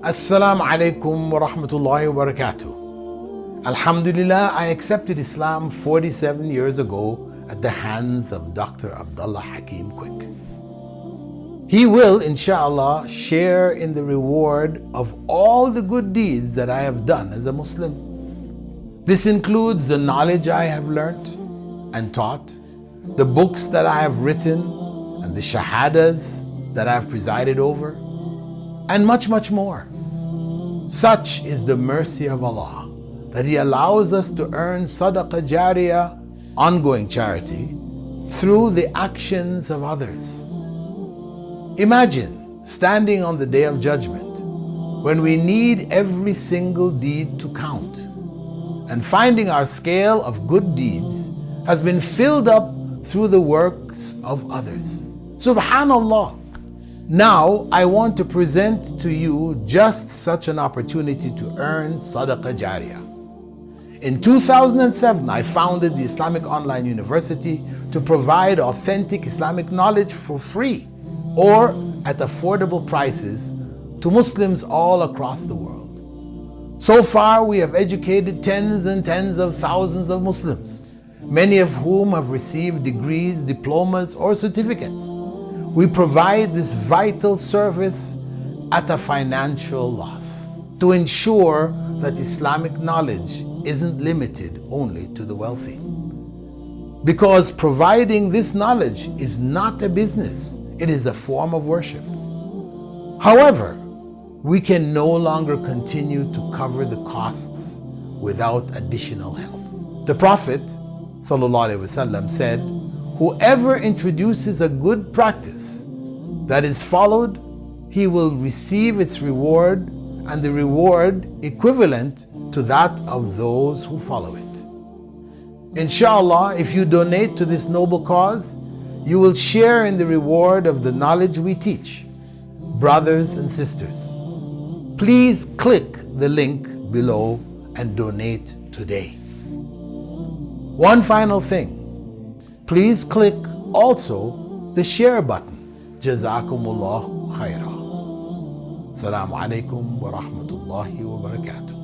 Assalamu alaikum wa rahmatullahi wa barakatuh. Alhamdulillah, I accepted Islam 47 years ago at the hands of Dr. Abdullah Hakim Quick. He will, inshallah, share in the reward of all the good deeds that I have done as a Muslim. This includes the knowledge I have learnt and taught, the books that I have written, and the shahadas that I have presided over, and much, much more. Such is the mercy of Allah that He allows us to earn sadaqah jariyah, ongoing charity, through the actions of others. Imagine standing on the Day of Judgment when we need every single deed to count and finding our scale of good deeds has been filled up through the works of others. Subhanallah. Now I want to present to you just such an opportunity to earn sadaqah jariyah. In 2007, I founded the Islamic Online University to provide authentic Islamic knowledge for free or at affordable prices to Muslims all across the world. So far, we have educated tens and tens of thousands of Muslims, many of whom have received degrees, diplomas, or certificates. We provide this vital service at a financial loss to ensure that Islamic knowledge isn't limited only to the wealthy. Because providing this knowledge is not a business, it is a form of worship. However, we can no longer continue to cover the costs without additional help. The Prophet ﷺ said, "Whoever introduces a good practice that is followed, he will receive its reward and the reward equivalent to that of those who follow it." Inshallah, if you donate to this noble cause, you will share in the reward of the knowledge we teach. Brothers and sisters, please click the link below and donate today. One final thing. Please click also the share button. Jazakumullah khairah. Assalamu alaikum wa rahmatullahi wa barakatuh.